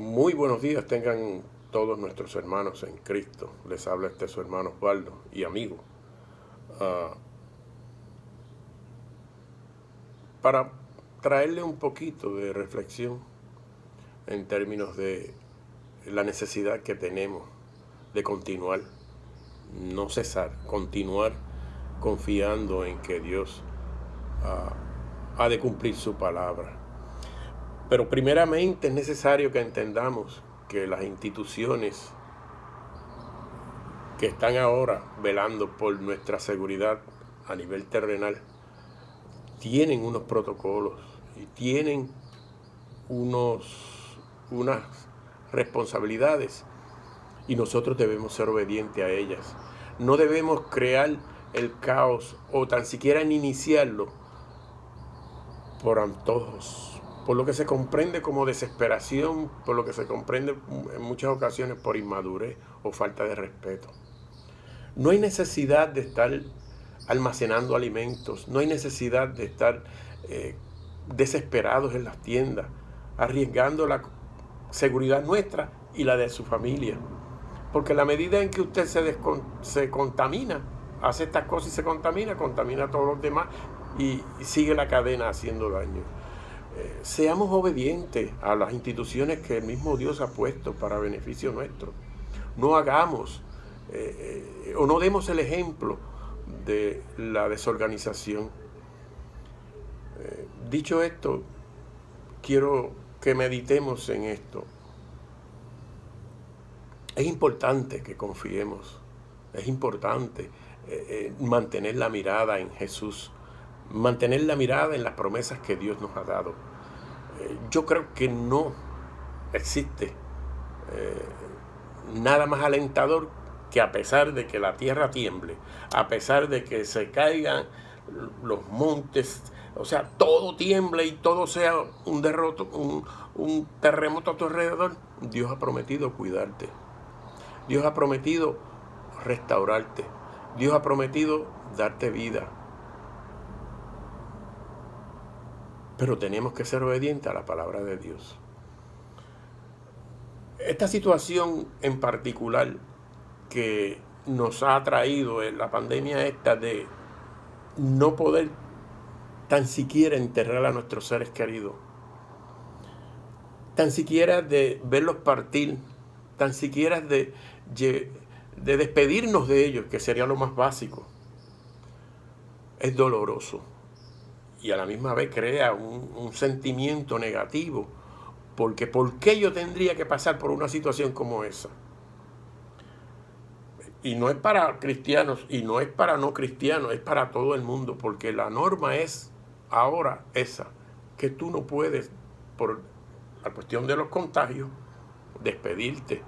Muy buenos días tengan todos nuestros hermanos en Cristo. Les habla su hermano Osvaldo y amigo. Ah, para traerle un poquito de reflexión en términos de la necesidad que tenemos de continuar, no cesar, continuar confiando en que Dios ha de cumplir su palabra. Pero primeramente es necesario que entendamos que las instituciones que están ahora velando por nuestra seguridad a nivel terrenal tienen unos protocolos y tienen unas responsabilidades, y nosotros debemos ser obedientes a ellas. No debemos crear el caos o tan siquiera iniciarlo por antojos, por lo que se comprende como desesperación, por lo que se comprende en muchas ocasiones por inmadurez o falta de respeto. No hay necesidad de estar almacenando alimentos, no hay necesidad de estar desesperados en las tiendas, arriesgando la seguridad nuestra y la de su familia. Porque la medida en que usted se contamina, hace estas cosas y se contamina a todos los demás y sigue la cadena haciendo daño. Seamos obedientes a las instituciones que el mismo Dios ha puesto para beneficio nuestro. No hagamos o no demos el ejemplo de la desorganización. Dicho esto, quiero que meditemos en esto. Es importante que confiemos, es importante mantener la mirada en Jesús, mantener la mirada en las promesas que Dios nos ha dado. Yo creo que no existe nada más alentador que, a pesar de que la tierra tiemble, a pesar de que se caigan los montes, o sea, todo tiemble y todo sea un terremoto a tu alrededor, Dios ha prometido cuidarte. Dios ha prometido restaurarte. Dios ha prometido darte vida. Pero tenemos que ser obedientes a la palabra de Dios. Esta situación en particular que nos ha traído en la pandemia esta de no poder tan siquiera enterrar a nuestros seres queridos, tan siquiera de verlos partir, tan siquiera de despedirnos de ellos, que sería lo más básico, es doloroso y a la misma vez crea un sentimiento negativo, porque ¿por qué yo tendría que pasar por una situación como esa? Y no es para cristianos y no es para no cristianos, es para todo el mundo, porque la norma es ahora esa, que tú no puedes, por la cuestión de los contagios, despedirte,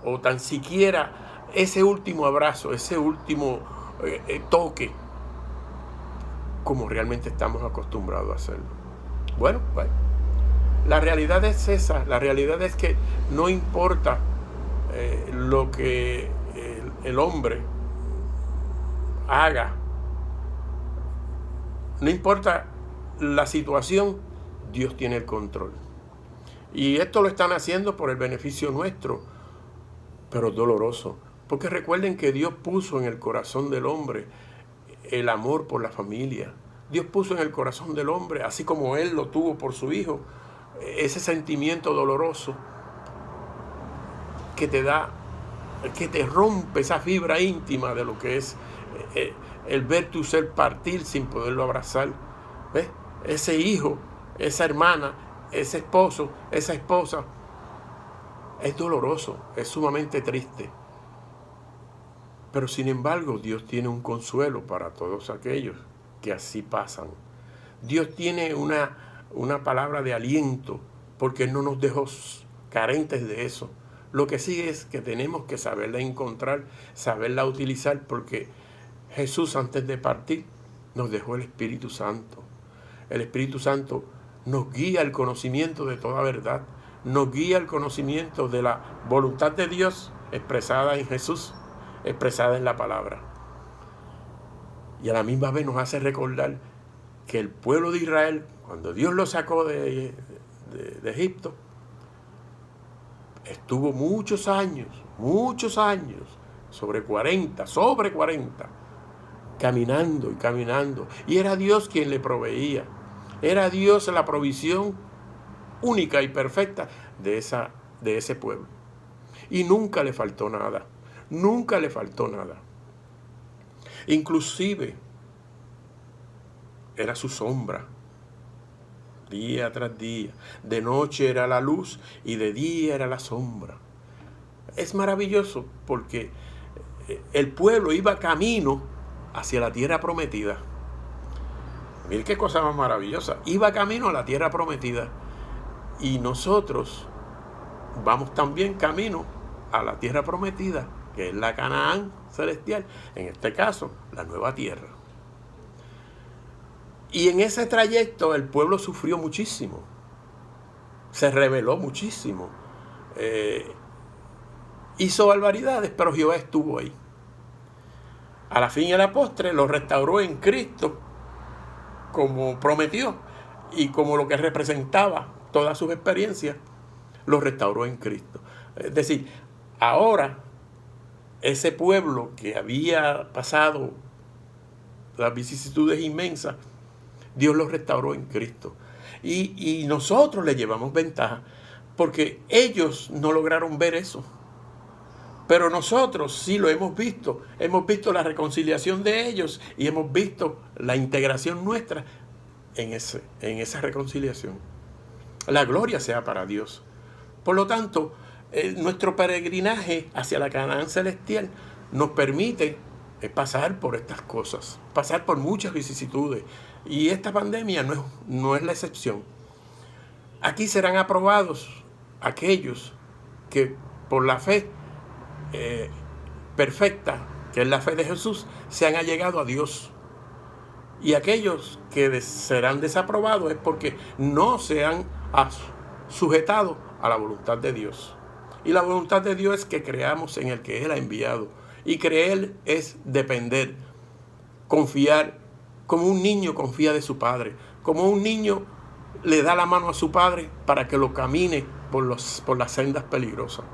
o tan siquiera ese último abrazo, ese último toque, como realmente estamos acostumbrados a hacerlo. Bueno, la realidad es esa, la realidad es que no importa lo que el hombre haga, no importa la situación, Dios tiene el control. Y esto lo están haciendo por el beneficio nuestro, pero es doloroso. Porque recuerden que Dios puso en el corazón del hombre el amor por la familia. Dios puso en el corazón del hombre, así como Él lo tuvo por su Hijo, ese sentimiento doloroso que te da, que te rompe esa fibra íntima de lo que es el ver tu ser partir sin poderlo abrazar. ¿Ves? Ese hijo, esa hermana, ese esposo, esa esposa, es doloroso, es sumamente triste. Pero sin embargo, Dios tiene un consuelo para todos aquellos que así pasan. Dios tiene una palabra de aliento, porque Él no nos dejó carentes de eso. Lo que sí es que tenemos que saberla encontrar, saberla utilizar, porque Jesús, antes de partir, nos dejó el Espíritu Santo. El Espíritu Santo nos guía al conocimiento de toda verdad, nos guía al conocimiento de la voluntad de Dios expresada en Jesús, expresada en la palabra. Y a la misma vez nos hace recordar que el pueblo de Israel, cuando Dios lo sacó de Egipto, estuvo muchos años, sobre 40, caminando y caminando. Y era Dios quien le proveía. Era Dios la provisión única y perfecta de ese pueblo. Y nunca le faltó nada. Nunca le faltó nada. Inclusive, era su sombra. Día tras día. De noche era la luz y de día era la sombra. Es maravilloso porque el pueblo iba camino hacia la tierra prometida. Miren qué cosa más maravillosa. Iba camino a la tierra prometida. Y nosotros vamos también camino a la tierra prometida, que es la Canaán celestial. En este caso, la nueva tierra. Y en ese trayecto el pueblo sufrió muchísimo. Se rebeló muchísimo. Hizo barbaridades, pero Jehová estuvo ahí. A la fin y a la postre lo restauró en Cristo, como prometió, y como lo que representaba todas sus experiencias, lo restauró en Cristo. Es decir, ahora ese pueblo que había pasado las vicisitudes inmensas, Dios lo restauró en Cristo. Y nosotros le llevamos ventaja, porque ellos no lograron ver eso. Pero nosotros sí lo hemos visto. Hemos visto la reconciliación de ellos y hemos visto la integración nuestra en esa reconciliación. La gloria sea para Dios. Por lo tanto, nuestro peregrinaje hacia la Canaán celestial nos permite pasar por estas cosas, pasar por muchas vicisitudes. Y esta pandemia no es la excepción. Aquí serán aprobados aquellos que por la fe perfecta, que es la fe de Jesús, se han allegado a Dios. Y aquellos que serán desaprobados es porque no se han sujetado a la voluntad de Dios. Y la voluntad de Dios es que creamos en el que Él ha enviado. Y creer es depender, confiar, como un niño confía de su padre, como un niño le da la mano a su padre para que lo camine por las sendas peligrosas.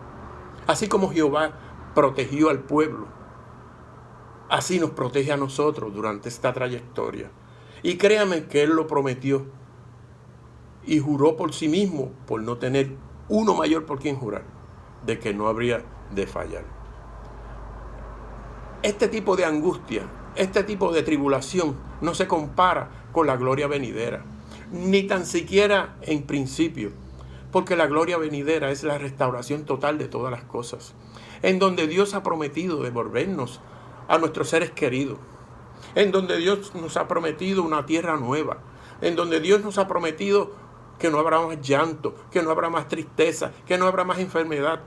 Así como Jehová protegió al pueblo, así nos protege a nosotros durante esta trayectoria. Y créanme que Él lo prometió y juró por sí mismo, por no tener uno mayor por quien jurar, de que no habría de fallar. Este tipo de angustia, este tipo de tribulación no se compara con la gloria venidera, ni tan siquiera en principio, porque la gloria venidera es la restauración total de todas las cosas, en donde Dios ha prometido devolvernos a nuestros seres queridos, en donde Dios nos ha prometido una tierra nueva, en donde Dios nos ha prometido que no habrá más llanto, que no habrá más tristeza, que no habrá más enfermedad,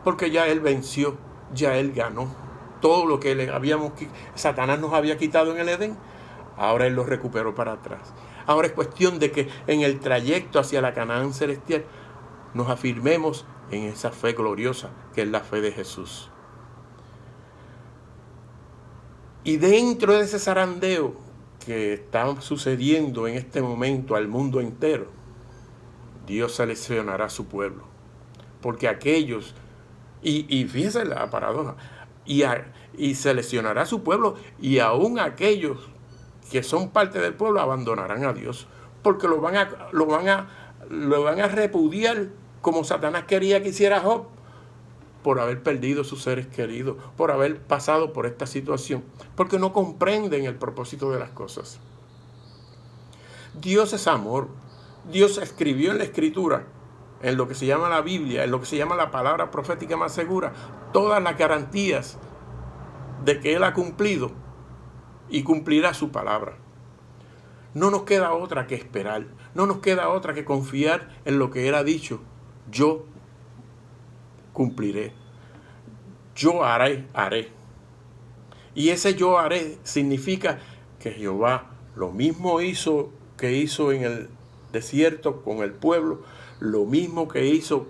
porque ya Él venció, ya Él ganó. Todo lo que Satanás nos había quitado en el Edén, ahora Él lo recuperó para atrás. Ahora es cuestión de que en el trayecto hacia la Canaán celestial nos afirmemos en esa fe gloriosa que es la fe de Jesús. Y dentro de ese zarandeo que está sucediendo en este momento al mundo entero, Dios seleccionará a su pueblo. Porque aquellos, y fíjense la paradoja, y seleccionará a su pueblo, y aún aquellos que son parte del pueblo abandonarán a Dios, porque lo van a repudiar, como Satanás quería que hiciera Job, por haber perdido sus seres queridos, por haber pasado por esta situación, porque no comprenden el propósito de las cosas. Dios es amor. Dios escribió en la Escritura, en lo que se llama la Biblia, en lo que se llama la palabra profética más segura, todas las garantías de que Él ha cumplido y cumplirá su palabra. No nos queda otra que esperar, no nos queda otra que confiar en lo que Él ha dicho. Yo cumpliré, yo haré. Y ese yo haré significa que Jehová lo mismo que hizo en el desierto con el pueblo, lo mismo que hizo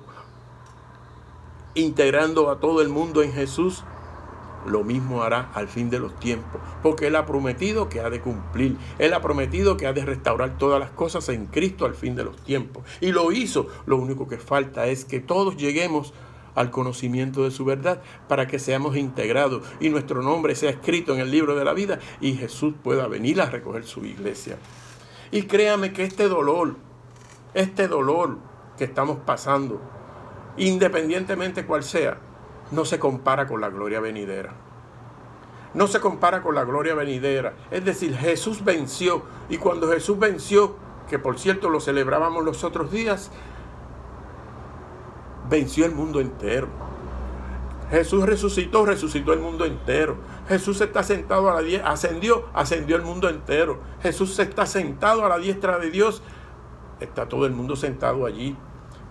integrando a todo el mundo en Jesús, lo mismo hará al fin de los tiempos, porque Él ha prometido que ha de cumplir. Él ha prometido que ha de restaurar todas las cosas en Cristo al fin de los tiempos. Y lo hizo. Lo único que falta es que todos lleguemos al conocimiento de su verdad para que seamos integrados y nuestro nombre sea escrito en el libro de la vida y Jesús pueda venir a recoger su iglesia. Y créame que este dolor que estamos pasando, independientemente cuál sea, no se compara con la gloria venidera. No se compara con la gloria venidera. Es decir, Jesús venció. Y cuando Jesús venció, que por cierto lo celebrábamos los otros días, venció el mundo entero. Jesús resucitó el mundo entero. Jesús está sentado a la diestra, ascendió el mundo entero. Jesús está sentado a la diestra de Dios. Está todo el mundo sentado allí.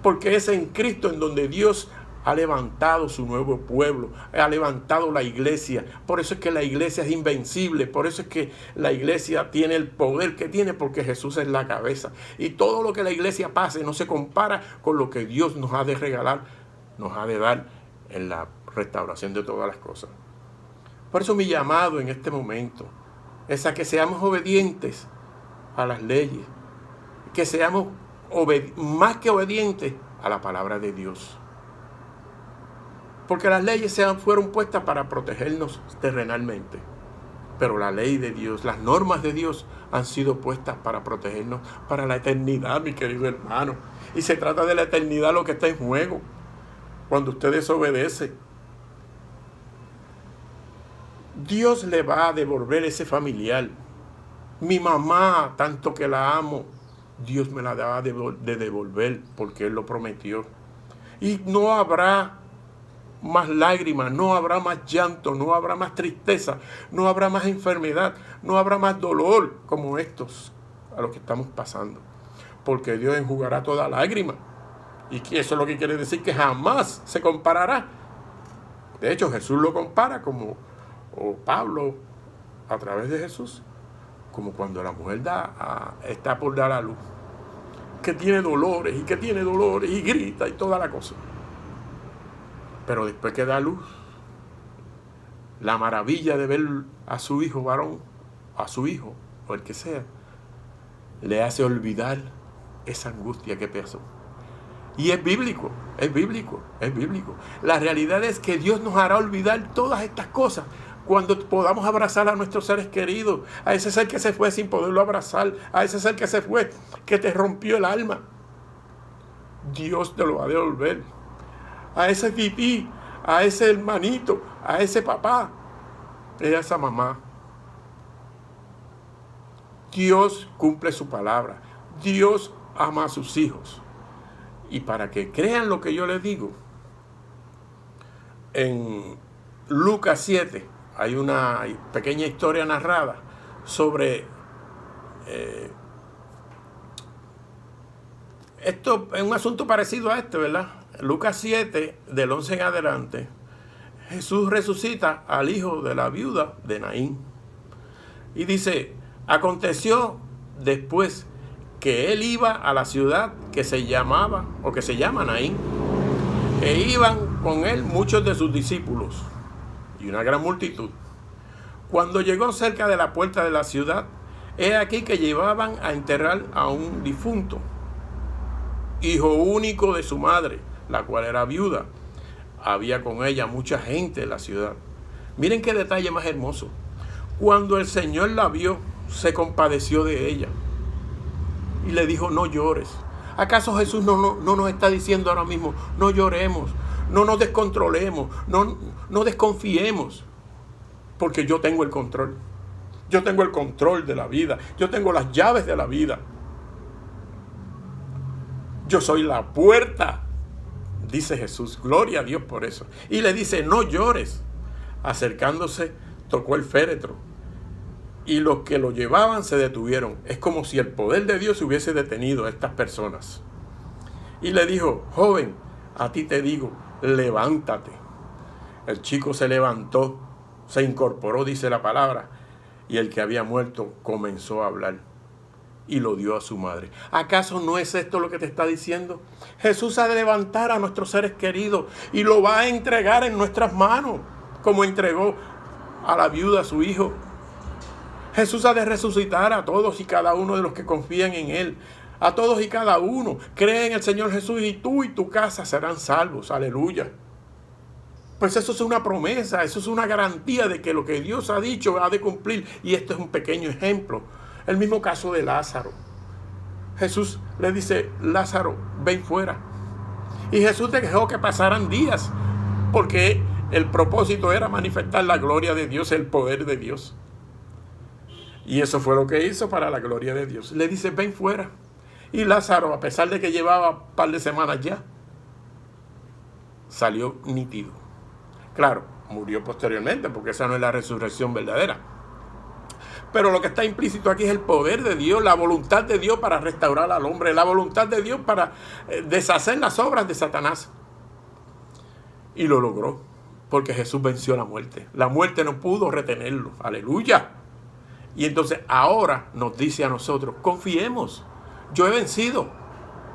Porque es en Cristo en donde Dios ha levantado su nuevo pueblo, ha levantado la iglesia. Por eso es que la iglesia es invencible, por eso es que la iglesia tiene el poder que tiene, porque Jesús es la cabeza. Y todo lo que la iglesia pase no se compara con lo que Dios nos ha de regalar, nos ha de dar en la restauración de todas las cosas. Por eso mi llamado en este momento es a que seamos obedientes a las leyes, que seamos más que obedientes a la palabra de Dios. Porque las leyes fueron puestas para protegernos terrenalmente. Pero la ley de Dios, las normas de Dios han sido puestas para protegernos para la eternidad, mi querido hermano. Y se trata de la eternidad lo que está en juego cuando usted desobedece. Dios le va a devolver ese familiar. Mi mamá, tanto que la amo, Dios me la va de devolver porque Él lo prometió. Y no habrá más lágrimas, no habrá más llanto, no habrá más tristeza, no habrá más enfermedad, no habrá más dolor como estos a los que estamos pasando. Porque Dios enjugará toda lágrima. Y eso es lo que quiere decir que jamás se comparará. De hecho, Jesús lo compara o Pablo a través de Jesús, como cuando la mujer está por dar a luz, que tiene dolores y grita y toda la cosa. Pero después que da luz, la maravilla de ver a su hijo varón, a su hijo, o el que sea, le hace olvidar esa angustia que pasó. Y es bíblico. La realidad es que Dios nos hará olvidar todas estas cosas cuando podamos abrazar a nuestros seres queridos, a ese ser que se fue sin poderlo abrazar, a ese ser que se fue, que te rompió el alma. Dios te lo va a devolver. A ese tití, a ese hermanito, a ese papá, a esa mamá. Dios cumple su palabra. Dios ama a sus hijos. Y para que crean lo que yo les digo, en Lucas 7 hay una pequeña historia narrada sobre esto es un asunto parecido a este, ¿verdad? Lucas 7, del 11 en adelante, Jesús resucita al hijo de la viuda de Naín. Y dice, aconteció después que él iba a la ciudad que se llama Naín, e iban con él muchos de sus discípulos y una gran multitud. Cuando llegó cerca de la puerta de la ciudad, he aquí que llevaban a enterrar a un difunto, hijo único de su madre, la cual era viuda. Había con ella mucha gente en la ciudad. Miren qué detalle más hermoso. Cuando el Señor la vio, se compadeció de ella y le dijo, no llores. ¿Acaso Jesús no nos está diciendo ahora mismo, no lloremos, no nos descontrolemos, no desconfiemos? Porque yo tengo el control. Yo tengo el control de la vida. Yo tengo las llaves de la vida. Yo soy la puerta, dice Jesús. Gloria a Dios por eso. Y le dice, no llores. Acercándose, tocó el féretro. Y los que lo llevaban se detuvieron. Es como si el poder de Dios hubiese detenido a estas personas. Y le dijo, joven, a ti te digo, levántate. El chico se levantó, se incorporó, dice la palabra. Y el que había muerto comenzó a hablar. Y lo dio a su madre. ¿Acaso no es esto lo que te está diciendo? Jesús ha de levantar a nuestros seres queridos y lo va a entregar en nuestras manos. como entregó a la viuda a su hijo. Jesús ha de resucitar a todos y cada uno de los que confían en Él. A todos y cada uno. Cree en el Señor Jesús y tú y tu casa serán salvos. Aleluya. Pues eso es una promesa, eso es una garantía de que lo que Dios ha dicho ha de cumplir. Y esto es un pequeño ejemplo. El mismo caso de Lázaro. Jesús le dice, Lázaro, ven fuera. Y Jesús dejó que pasaran días, porque el propósito era manifestar la gloria de Dios, el poder de Dios. Y eso fue lo que hizo para la gloria de Dios. Le dice, ven fuera. Y Lázaro, a pesar de que llevaba un par de semanas ya, salió nítido. Claro, murió posteriormente, porque esa no es la resurrección verdadera. Pero lo que está implícito aquí es el poder de Dios, la voluntad de Dios para restaurar al hombre, la voluntad de Dios para deshacer las obras de Satanás. Y lo logró, porque Jesús venció la muerte. La muerte no pudo retenerlo. Aleluya. Y entonces ahora nos dice a nosotros, confiemos. Yo he vencido.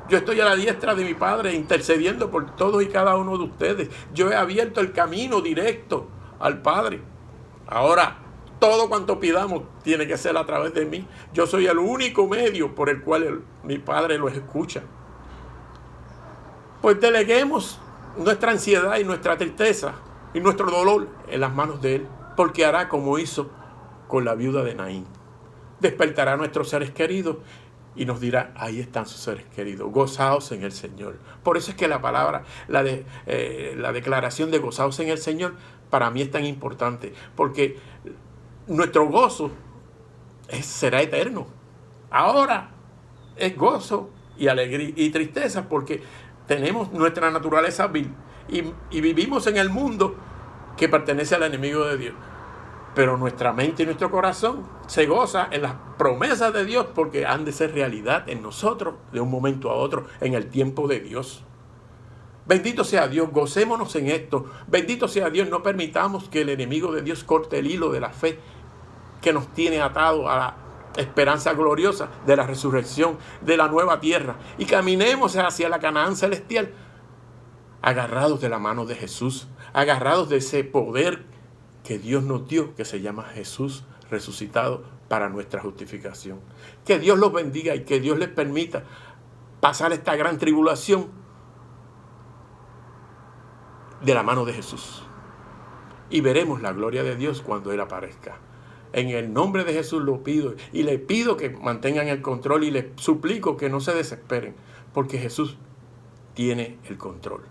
Yo estoy a la diestra de mi Padre intercediendo por todos y cada uno de ustedes. Yo he abierto el camino directo al Padre. Ahora, todo cuanto pidamos tiene que ser a través de mí. Yo soy el único medio por el cual mi Padre los escucha. Pues deleguemos nuestra ansiedad y nuestra tristeza y nuestro dolor en las manos de Él, porque hará como hizo con la viuda de Naín. Despertará a nuestros seres queridos y nos dirá, ahí están sus seres queridos, gozaos en el Señor. Por eso es que la palabra, la declaración de gozaos en el Señor, para mí es tan importante, porque nuestro gozo será eterno. Ahora es gozo y alegría y tristeza, porque tenemos nuestra naturaleza vil y vivimos en el mundo que pertenece al enemigo de Dios. Pero nuestra mente y nuestro corazón se goza en las promesas de Dios, porque han de ser realidad en nosotros de un momento a otro en el tiempo de Dios. Bendito sea Dios, gocémonos en esto. Bendito sea Dios, no permitamos que el enemigo de Dios corte el hilo de la fe que nos tiene atado a la esperanza gloriosa de la resurrección, de la nueva tierra, y caminemos hacia la Canaán celestial, agarrados de la mano de Jesús, agarrados de ese poder que Dios nos dio, que se llama Jesús resucitado para nuestra justificación. Que Dios los bendiga y que Dios les permita pasar esta gran tribulación de la mano de Jesús. Y veremos la gloria de Dios cuando Él aparezca. En el nombre de Jesús lo pido, y le pido que mantengan el control, y les suplico que no se desesperen, porque Jesús tiene el control.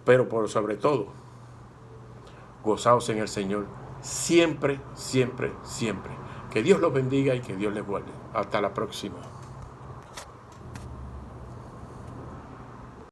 Pero por sobre todo, gozaos en el Señor siempre, siempre, siempre. Que Dios los bendiga y que Dios les guarde. Hasta la próxima.